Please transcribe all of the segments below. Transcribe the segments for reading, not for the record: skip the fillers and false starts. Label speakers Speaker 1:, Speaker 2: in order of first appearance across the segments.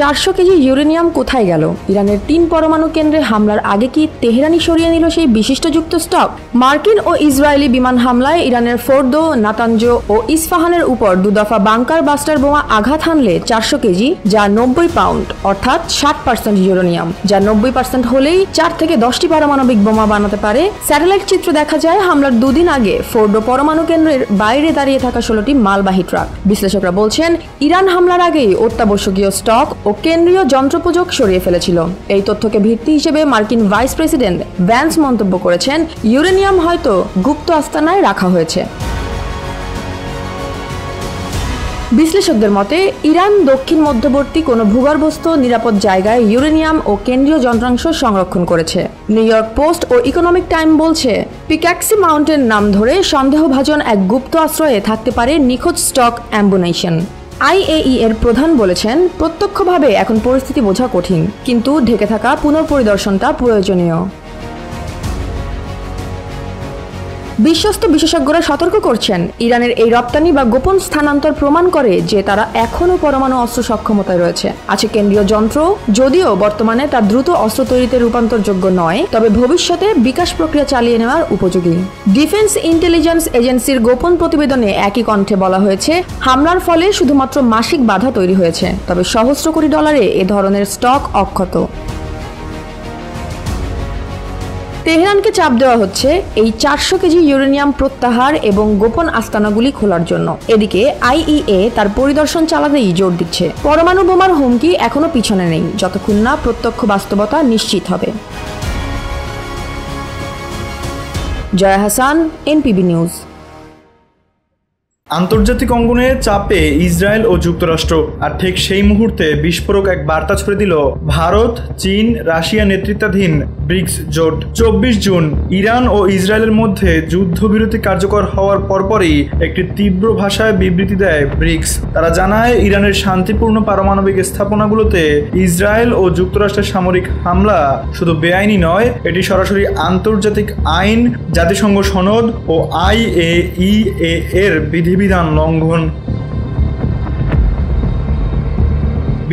Speaker 1: 400 KG uranium কোথায় গেল? ইরানের 3 পরমাণু কেন্দ্রে হামলার আগে কি তেহরানই সরিয়ে নিল সেই বিশিষ্টযুক্ত স্টক? মার্কিন ও ইসরায়েলি বিমান হামলায় ইরানের ফোর্দো, নাতানজ ও ইস্পাহানের উপর 2 দফা বাংকার বাস্টার বোমা আঘাত হানলে 400 কেজি, যা 90 পাউন্ড অর্থাৎ 60% ইউরেনিয়াম, যা 90% হলেই 4 থেকে 10টি পারমাণবিক বোমা বানাতে পারে। স্যাটেলাইট চিত্র দেখা যায় হামলার 2 দিন আগে ফোর্দো পরমাণু কেন্দ্রের বাইরে দাঁড়িয়ে থাকা 16টি মালবাহী ট্রাক। বিশ্লেষকরা বলছেন, ইরান হামলার আগেই অত্যাবশ্যকীয় স্টক ও কেন্দ্রীয় যন্ত্রোপযোগ সরিয়ে ফেলেছিল। এই তথ্যকে ভিত্তি হিসেবে মার্কিন ভাইস প্রেসিডেন্ট ভ্যান্স মন্তব্য করেছেন, ইউরেনিয়াম হয়তো গুপ্ত আস্তানায় রাখা হয়েছে। বিশ্লেষকদের মতে, ইরান দক্ষিণ মধ্যবর্তী কোনো ভূগর্ভস্থ নিরাপদ জায়গায় ইউরেনিয়াম ও কেন্দ্রীয় যন্ত্রাংশ সংরক্ষণ করেছে। নিউ ইয়র্ক পোস্ট ও ইকোনমিক টাইম বলছে, পিক্যাক্সি মাউন্টেন নাম ধরে সন্দেহভাজন এক গুপ্ত আশ্রয়ে থাকতে পারে নিখোঁজ স্টক অ্যাম্বুনেশন। IAEA এর প্রধান বলেছেন, প্রত্যক্ষভাবে এখন পরিস্থিতি বোঝা কঠিন, কিন্তু ঢেকে থাকা পুনঃপরিদর্শনটা প্রয়োজনীয়। বিশ্বস্ত বিশেষজ্ঞরা সতর্ক করছেন, ইরানের এই রপ্তানি বা গোপন স্থানান্তর প্রমাণ করে যে তারা এখনও পরমাণু অস্ত্র সক্ষমতায় রয়েছে। আছে কেন্দ্রীয় যন্ত্র, যদিও বর্তমানে তা দ্রুত অস্ত্র তৈরিতে রূপান্তরযোগ্য নয়, তবে ভবিষ্যতে বিকাশ প্রক্রিয়া চালিয়ে নেওয়ার উপযোগী। ডিফেন্স ইন্টেলিজেন্স এজেন্সির গোপন প্রতিবেদনে একই কণ্ঠে বলা হয়েছে, হামলার ফলে শুধুমাত্র মাসিক বাধা তৈরি হয়েছে, তবে সহস্র কোটি ডলারে এ ধরনের স্টক অক্ষত। তেহরানকে চাপ দেওয়া হচ্ছে এই 400 কেজি ইউরেনিয়াম প্রত্যাহার এবং গোপন আস্তানাগুলি খোলার জন্য। এদিকে IAEA তার পরিদর্শন চালাতেই জোর দিচ্ছে। পরমাণু বোমার হুমকি এখনো পিছনে নেই, যতক্ষণ না প্রত্যক্ষ বাস্তবতা নিশ্চিত হবে। Jaya Hasan, NPB news.
Speaker 2: আন্তর্জাতিক অঙ্গনে চাপে ইসরায়েল ও যুক্তরাষ্ট্র, আর ঠিক সেই মুহূর্তে বিস্ফোরক এক বার্তা ছড়ে দিল ভারত, চীন, রাশিয়া নেতৃত্বাধীন ব্রিক্স জোট। 24 জুন ইরান ও ইসরায়েলের মধ্যে যুদ্ধবিরতি কার্যকর হওয়ার পরপরই একটি তীব্র ভাষায় বিবৃতি দেয় ব্রিক্স। তারা জানায়, ইরানের শান্তিপূর্ণ পারমাণবিক স্থাপনাগুলোতে ইসরায়েল ও যুক্তরাষ্ট্রের সামরিক হামলা শুধু বেআইনি নয়, এটি সরাসরি আন্তর্জাতিক আইন, জাতিসংঘ সনদ ও IAEA এর বিধিবিধান লঙ্ঘন।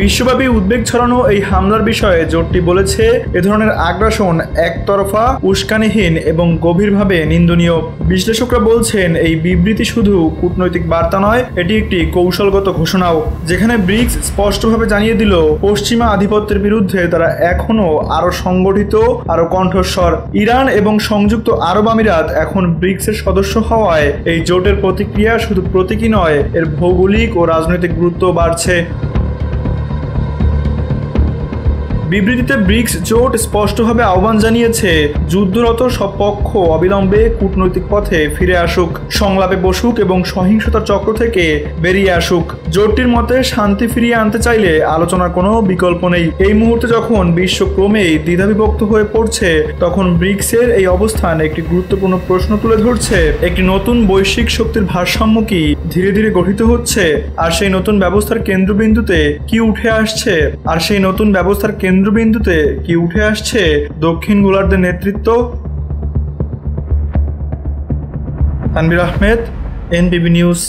Speaker 2: বিশ্বব্যাপী উদ্বেগ ছড়ানো এই হামলার বিষয়ে জোটটি বলেছে, এ ধরনের আগ্রাসন একতরফা, উস্কানিহীন এবং গভীরভাবে নিন্দনীয়। বিশ্লেষকরা বলছেন, এই বিবৃতি শুধু কূটনৈতিক বার্তা নয়, এটি একটি কৌশলগত ঘোষণাও, যেখানে ব্রিক্স স্পষ্টভাবে জানিয়ে দিল পশ্চিমা আধিপত্যের বিরুদ্ধে তারা এখনও আরও সংগঠিত, আরও কণ্ঠস্বর। ইরান এবং সংযুক্ত আরব আমিরাত এখন ব্রিক্সের সদস্য হওয়ায় এই জোটের প্রতিক্রিয়া শুধু প্রতীকী নয়, এর ভৌগোলিক ও রাজনৈতিক গুরুত্ব বাড়ছে। বিবৃতিতে ব্রিক্স জোট স্পষ্টভাবে আহ্বান জানিয়েছে, যুদ্ধরত সব পক্ষ অবিলম্বে কূটনৈতিক পথে ফিরে আসুক, সংলাপে বসুক এবং সহিংসতার চক্র থেকে বেরিয়ে আসুক। জোটটির মতে, শান্তি ফিরিয়ে আনতে চাইলে আলোচনার কোনো বিকল্প নেই। এই মুহূর্তে যখন বিশ্ব ক্রমেই দ্বিধাবিভক্ত হয়ে পড়ছে, তখন ব্রিক্সের এই অবস্থান একটি গুরুত্বপূর্ণ প্রশ্ন তুলে ধরছে, একটি নতুন বৈশ্বিক শক্তির ভারসাম্য কি ধীরে ধীরে গঠিত হচ্ছে? আর সেই নতুন ব্যবস্থার কেন্দ্রবিন্দুতে কি উঠে আসছে দক্ষিণ গোলার্ধের নেতৃত্ব? Tanvir Ahmed, NPB news.